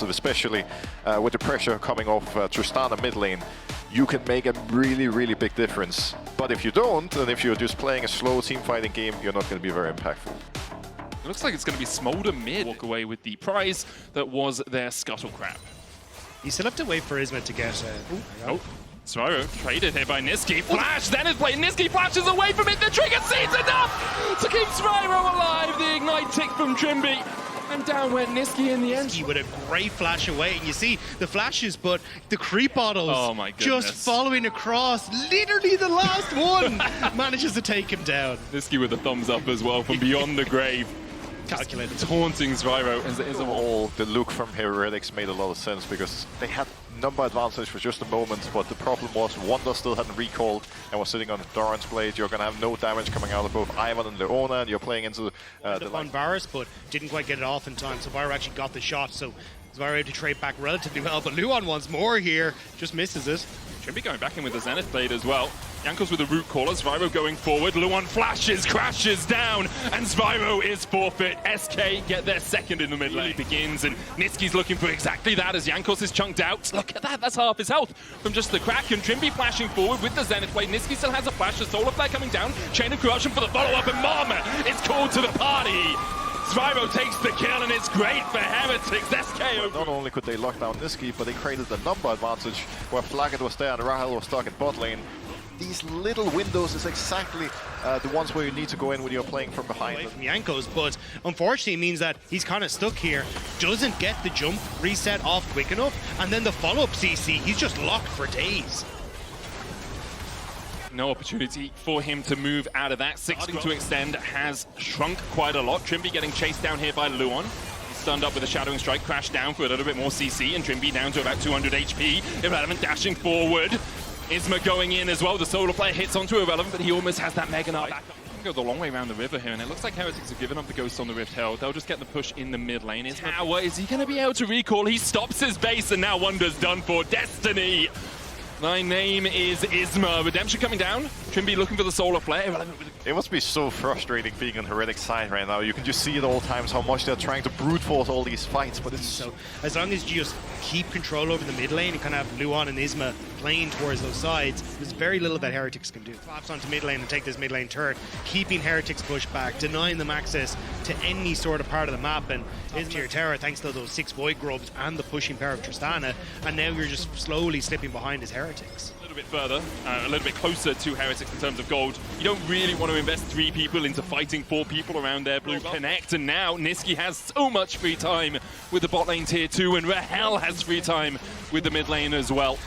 especially with the pressure coming off Tristana mid lane, you can make a really big difference. But if you don't, and if you're just playing a slow team fighting game, you're not going to be very impactful. It looks like it's going to be Smolder mid. Walk away with the prize that was their Scuttle Crab. You still have to wait for Isma to get... Spyro traded here by Niski. Flash, then is played. Niski flashes away from it. The trigger sees enough to keep Spyro alive. The ignite tick from Trimby. And down went Niski in the end. Niski with a great flash away. And you see the flashes, but the creep bottles just following across. Literally the last one manages to take him down. Niski with a thumbs up as well from beyond the grave. Calculated. Taunting Spyro as it is all. The look from Heretics made a lot of sense because they had number advantage for just a moment, but the problem was Wonder still hadn't recalled and was sitting on Doran's blade. You're going to have no damage coming out of both Ivan and Leona, and you're playing into the on Varus, but didn't quite get it off in time, so Varus actually got the shot, so Spyro able to trade back relatively well, but Luon wants more here, just misses it. Trimby going back in with the Zenith blade as well. Jankos with the root caller, Spyro going forward, Luon flashes, crashes down, and Spyro is forfeit. SK get their second in the mid lane. Begins, and Niski's looking for exactly that as Jankos is chunked out. Look at that, that's half his health from just the crack, and Trimby flashing forward with the Zenith blade. Niski still has a flash, the Solar Flare coming down, Chain of Corruption for the follow-up, and Mom is called to the party. Spyro takes the kill, and it's great for Heretics. SK. Not only could they lock down Niski, but they created the number advantage where Flaggett was there and Rahel was stuck at bot lane. These little windows is exactly the ones where you need to go in when you're playing from behind. From Jankos, but unfortunately it means that he's kind of stuck here. Doesn't get the jump reset off quick enough, and then the follow-up CC, he's just locked for days. No opportunity for him to move out of that. Starting to extend has shrunk quite a lot. Trimby getting chased down here by Luon. He's stunned up with a Shadowing Strike, crashed down for a little bit more CC, and Trimby down to about 200 HP. Irrelevant dashing forward. Isma going in as well. The Solar Flare hits onto Irrelevant, but he almost has that Mega Knight. Go the long way around the river here, and it looks like Heretics have given up the Ghost on the Rift Hill. They'll just get the push in the mid lane. Tower, is he going to be able to recall? He stops his base, and now Wonder's done for. Destiny. My name is Isma. Redemption coming down. Trimby looking for the Solar Flare. It must be so frustrating being on Heretics' side right now. You can just see at all times how much they're trying to brute force all these fights, but it's so as long as you just keep control over the mid lane and kind of have Luon and Isma playing towards those sides, there's very little that Heretics can do. Flaps onto mid lane and take this mid lane turret, keeping Heretics push back, denying them access to any sort of part of the map, and into your tower thanks to those 6 Void Grubs and the pushing power of Tristana, and now you're just slowly slipping behind as Heretics. A little bit further, a little bit closer to Heretics in terms of gold. You don't really want to invest 3 people into fighting 4 people around their blue connect, and now Niski has so much free time with the bot lane tier 2, and Rahel has free time with the mid lane as well.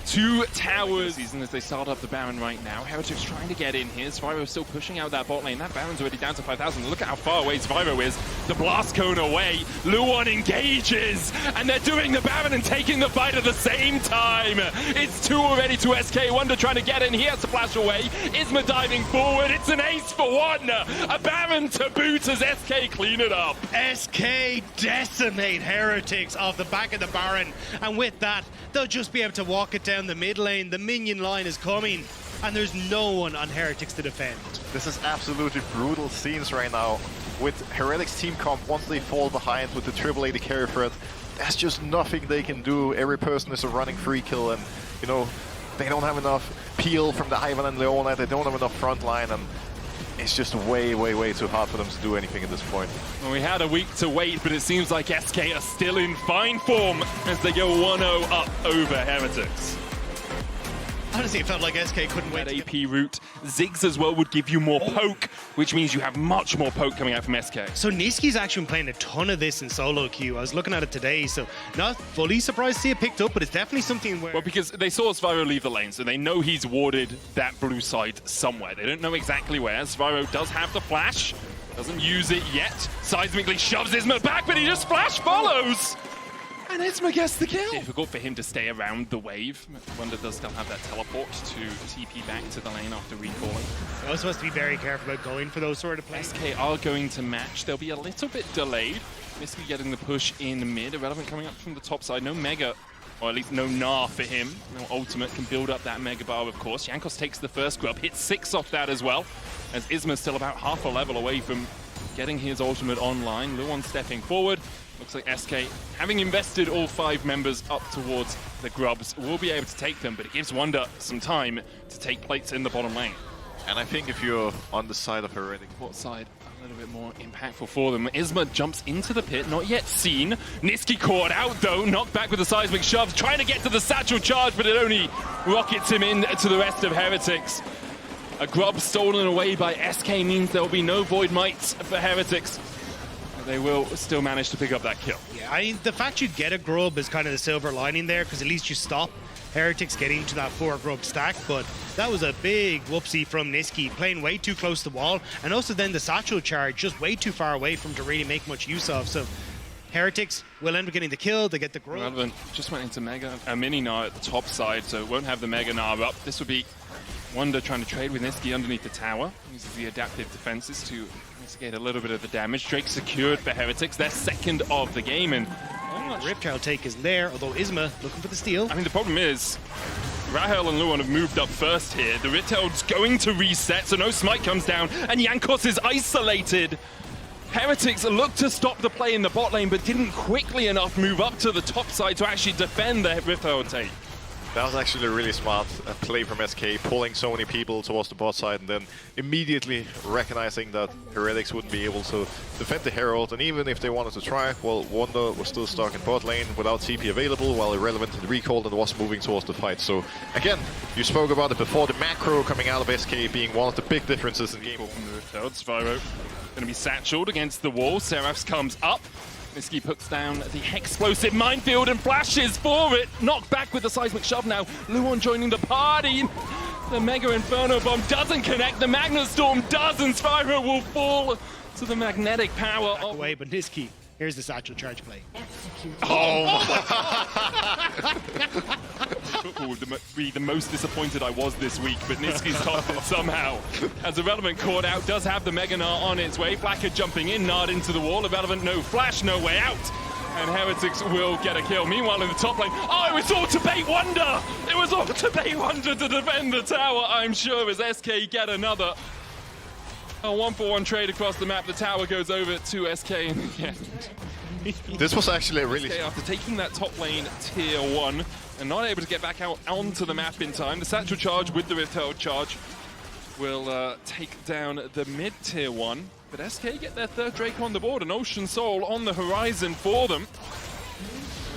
2 towers season as they start up the Baron right now. Heretics trying to get in here. Spyro still pushing out that bot lane. That Baron's already down to 5,000. Look at how far away Spyro is. The blast cone away. Luon engages, and they're doing the Baron and taking the fight at the same time. It's 2 already to SK. Wonder trying to get in. He has to flash away. Isma diving forward. It's an ace for 1. A Baron to boot as SK clean it up. SK decimate Heretics off the back of the Baron, and with that, they'll just be able to walk it down the mid lane. The minion line is coming, and there's no one on Heretics to defend. This is absolutely brutal scenes right now. With Heretics team comp, once they fall behind with the triple AD carry threat, there's just nothing they can do. Every person is a running free kill, and you know, they don't have enough peel from the Ivan and Leona, they don't have enough front line, and it's just way too hard for them to do anything at this point. Well, we had a week to wait, but it seems like SK are still in fine form as they go 1-0 up over Heretics. Honestly, it felt like SK couldn't wait. That AP route. Ziggs as well would give you more poke, which means you have much more poke coming out from SK. So Niski's actually been playing a ton of this in solo queue. I was looking at it today, so not fully surprised to see it picked up, but it's definitely something where... Well, because they saw Spyro leave the lane, so they know he's warded that blue side somewhere. They don't know exactly where. Spyro does have the flash, doesn't use it yet. Seismically shoves Isma back, but he just flash follows! And Isma gets the kill. Difficult for him to stay around the wave. Wonder does still have that teleport to TP back to the lane after recalling. You're also supposed to be very careful about going for those sort of plays. SK are going to match. They'll be a little bit delayed. Niski getting the push in mid. Irrelevant coming up from the top side. No Mega, or at least no Gnar for him. No ultimate can build up that Mega Bar, of course. Jankos takes the first grub. Hits 6 off that as well. As Isma's still about half a level away from getting his ultimate online. Luon stepping forward. Looks like SK, having invested all 5 members up towards the grubs, will be able to take them, but it gives Wonder some time to take plates in the bottom lane. And I think if you're on the side of Heretics, What side? A little bit more impactful for them. Isma jumps into the pit, not yet seen. Niski caught out though, knocked back with a seismic shove, trying to get to the satchel charge, but it only rockets him in to the rest of Heretics. A grub stolen away by SK means there will be no Void Mites for Heretics. They will still manage to pick up that kill. Yeah, the fact you get a grub is kind of the silver lining there, because at least you stop Heretics getting to that 4 grub stack, but that was a big whoopsie from Niski, playing way too close to the wall, and also then the satchel charge just way too far away from to really make much use of. So Heretics will end up getting the kill, they get the grub. Relevant just went into Mini Gnar at the top side, so won't have the Mega Gnar up. This would be Wonder trying to trade with Niski underneath the tower. Uses the adaptive defenses to mitigate a little bit of the damage. Drake secured for Heretics, their 2nd of the game, and Riptail take isn't there, although Isma looking for the steal. I mean, the problem is Rahel and Luan have moved up first here. The Riptail's going to reset, so no smite comes down, and Jankos is isolated. Heretics looked to stop the play in the bot lane, but didn't quickly enough move up to the top side to actually defend the Riptail take. that was actually a really smart play from SK, pulling so many people towards the bot side and then immediately recognizing that Heretics wouldn't be able to defend the Herald, and even if they wanted to try, well, Wonder was still stuck in bot lane without TP available, while Irrelevant had recalled and was moving towards the fight. So again, you spoke about it before, the macro coming out of SK being one of the big differences in the game. Spyro going to be satcheled against the wall. Seraphs comes up. Niski puts down the explosive minefield and flashes for it. Knocked back with the seismic shove now. Luan joining the party. The Mega Inferno Bomb doesn't connect. The Magnet Storm does, and Spyro will fall to the magnetic power of... Away, but Niski, here's the satchel charge play. Football would be the most disappointed I was this week, but Niski's topped it somehow. As Irrelevant caught out, does have the Mega Gnar on its way. Flacker jumping in, Nard into the wall. Irrelevant, no flash, no way out. And Heretics will get a kill. Meanwhile, in the top lane, oh, it was all to bait Wonder! It was all to bait Wonder to defend the tower, I'm sure, as SK get another. A 1-for-1 trade across the map. The tower goes over to SK in the end. This was actually a really... SK, after taking that top lane tier 1 and not able to get back out onto the map in time, the satchel charge with the Riptail charge will take down the mid tier 1. But SK get their third Drake on the board, an Ocean Soul on the horizon for them.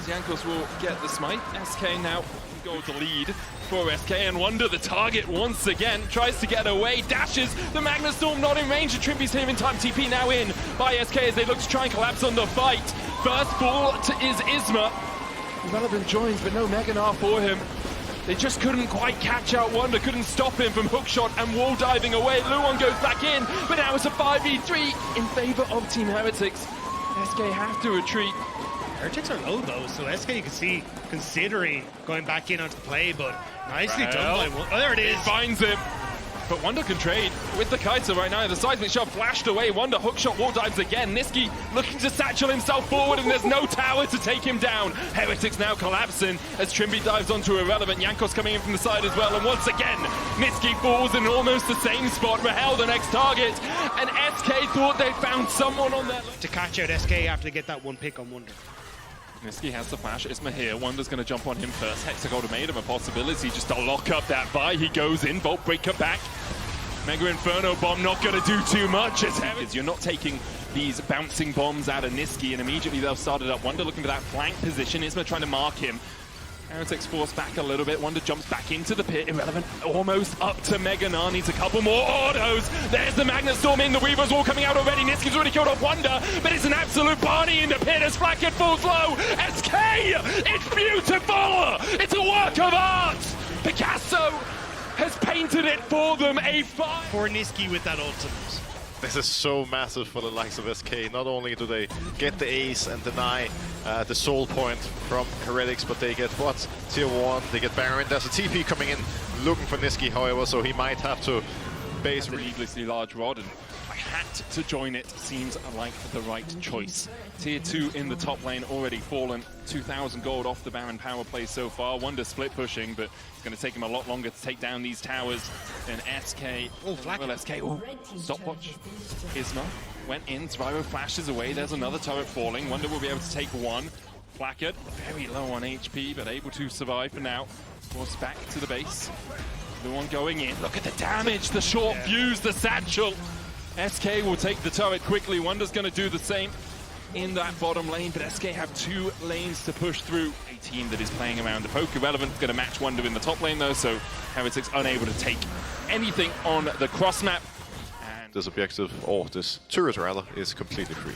Jankos will get the smite. SK now go to lead for SK, and Wonder, the target once again, tries to get away, dashes, the Magnet Storm not in range, and Trimby's here in time, TP now in by SK as they look to try and collapse on the fight. First ball is Isma. Irrelevant joins, but no Mega Gnar for him. They just couldn't quite catch out Wonder, couldn't stop him from hookshot and wall diving away. Luan goes back in, but now it's a 5v3 in favor of Team Heretics. SK have to retreat. Heretics are low though, so SK you can see considering going back in onto the play, but nicely done by Wonder. Oh, there it is. It finds him. But Wonder can trade with the Kaiser right now. The seismic shove flashed away. Wonder hookshot wall dives again. Niski looking to satchel himself forward, and there's no tower to take him down. Heretics now collapsing as Trimby dives onto Irrelevant. Jankos coming in from the side as well, and once again, Niski falls in almost the same spot. Rahel the next target, and SK thought they found someone on their... To catch out SK after they get that one pick on Wonder. Niski has the flash. Isma here. Wonder's going to jump on him first. Hexagold made him a possibility just to lock up that buy. He goes in. Vault Breaker back. Mega Inferno Bomb not going to do too much. As you're not taking these bouncing bombs out of Niski, and immediately they'll start it up. Wonder looking for that flank position. Isma trying to mark him. Heretics force back a little bit. Wonder jumps back into the pit. Irrelevant almost up to Mega Gnar. Needs a couple more autos. There's the Magnet Storm in. The Weaver's all coming out already. Niski's already killed off Wonder, but it's an absolute party in the pit as Flacket falls low. SK! It's beautiful! It's a work of art! Picasso has painted it for them. A 5 for Niski with that ultimate. This is so massive for the likes of SK. Not only do they get the ace and deny the soul point from Heretics, but they get what? Tier 1, they get Baron. There's a TP coming in looking for Niski, however, so he might have to base a needlessly large rod, and hat to join it seems like the right choice. Tier 2 in the top lane already fallen. 2,000 gold off the Baron power play so far. Wonder split pushing, but it's going to take him a lot longer to take down these towers than SK. Oh, flag. Well, SK, oh, stopwatch. Isma went in, Spyro flashes away. There's another turret falling. Wonder will be able to take one. Placard, very low on HP, but able to survive for now. Force back to the base. The one going in. Look at the damage, the short fuse, the satchel. SK will take the turret quickly. Wonder's going to do the same in that bottom lane, but SK have 2 lanes to push through. A team that is playing around the poke. Irrelevant going to match Wonder in the top lane though, so Heretics unable to take anything on the cross map. And This objective, or this turret rather, is completely free.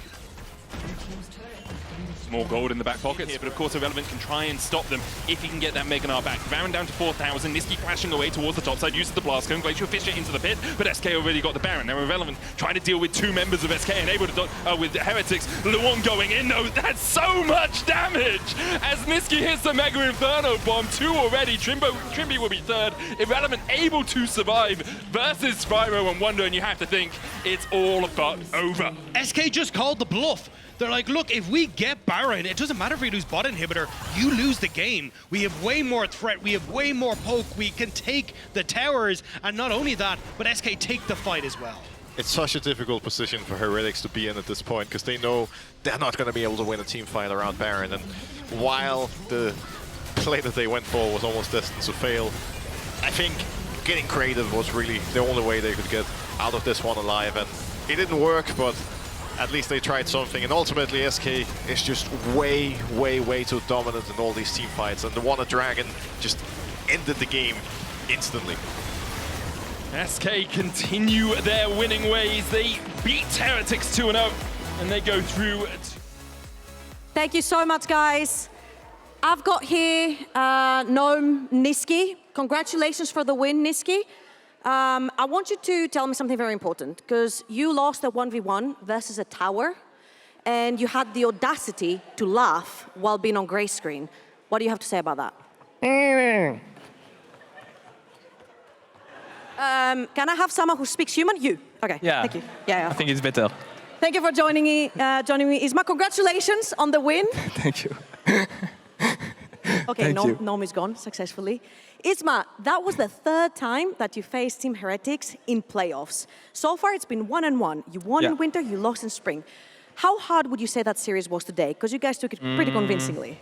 more gold in the back pocket here, but of course Irrelevant can try and stop them if he can get that Mega Gnar back. Baron down to 4,000, Nisqy crashing away towards the top side, uses the blast cone, Glacial Fissure into the pit, but SK already got the Baron. Now Irrelevant trying to deal with 2 members of SK and able to with Heretics. Luon going in though, that's so much damage! As Nisqy hits the Mega Inferno bomb, 2 already, Trimby will be 3rd. Irrelevant able to survive versus Spyro and Wonder, and you have to think it's all but over. SK just called the bluff. They're like, look, if we get Baron, it doesn't matter if we lose bot inhibitor, you lose the game. We have way more threat, we have way more poke, we can take the towers, and not only that, but SK take the fight as well. It's such a difficult position for Heretics to be in at this point, because they know they're not going to be able to win a team fight around Baron, and while the play that they went for was almost destined to fail, I think getting creative was really the only way they could get out of this one alive, and it didn't work, but at least they tried something, and ultimately SK is just way, way, way too dominant in all these team fights, and the Wanted Dragon just ended the game instantly. SK continue their winning ways. They beat Heretics 2-0, and they go through. Thank you so much, guys. I've got here Gnome Nisqy. Congratulations for the win, Nisqy. I want you to tell me something very important, because you lost a 1v1 versus a tower, and you had the audacity to laugh while being on gray screen. What do you have to say about that? Can I have someone who speaks human? You. Okay. Yeah. Thank you. Yeah. I think it's better. Thank you for joining me, Isma. Congratulations on the win. Thank you. Okay, Thank you. Nom is gone successfully. Isma, that was the 3rd time that you faced Team Heretics in playoffs. So far, it's been 1-1. You won in winter, you lost in spring. How hard would you say that series was today? Because you guys took it pretty convincingly.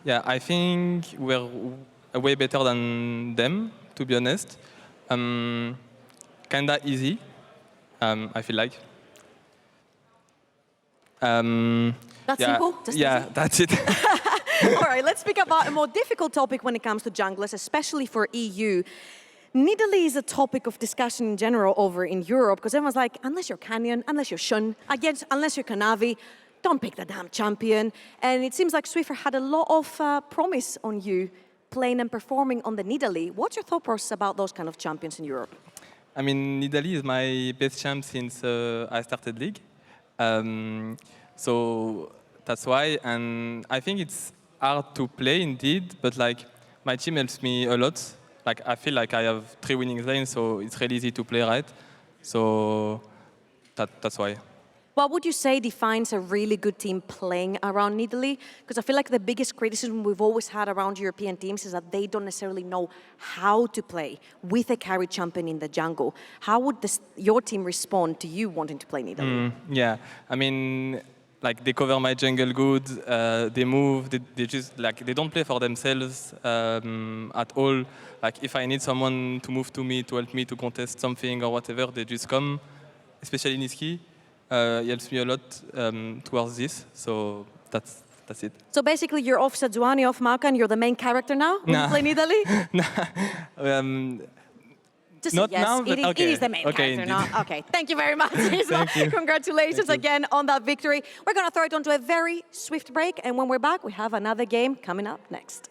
Yeah, I think we're way better than them, to be honest. Kinda easy, I feel like. That's simple? Just yeah, easy? that's it. All right, let's speak about a more difficult topic when it comes to junglers, especially for EU. Nidalee is a topic of discussion in general over in Europe, because everyone's like, unless you're Canyon, unless you're Shun, I guess, unless you're Kanavi, don't pick the damn champion. And it seems like Swiffer had a lot of promise on you playing and performing on the Nidalee. What's your thought process about those kind of champions in Europe? I mean, Nidalee is my best champ since I started League. So that's why, and I think it's hard to play indeed, but like my team helps me a lot. Like I feel like I have 3 winning lanes, so it's really easy to play right. So that's why. What would you say defines a really good team playing around Nidalee? Because I feel like the biggest criticism we've always had around European teams is that they don't necessarily know how to play with a carry champion in the jungle. How would your team respond to you wanting to play Nidalee? Yeah, I mean, like they cover my jungle good, they move, they just like they don't play for themselves at all. Like if I need someone to move to me to help me to contest something or whatever, they just come. Especially Nisqy, he helps me a lot towards this. So that's it. So basically, you're off Sejuani, off Mauka, and you're the main character now when you play Nidalee? Just not yes, now, but it is the main character indeed. now. Okay, thank you very much. Thank you. Congratulations again on that victory. We're going to throw it onto a very swift break, and when we're back, we have another game coming up next.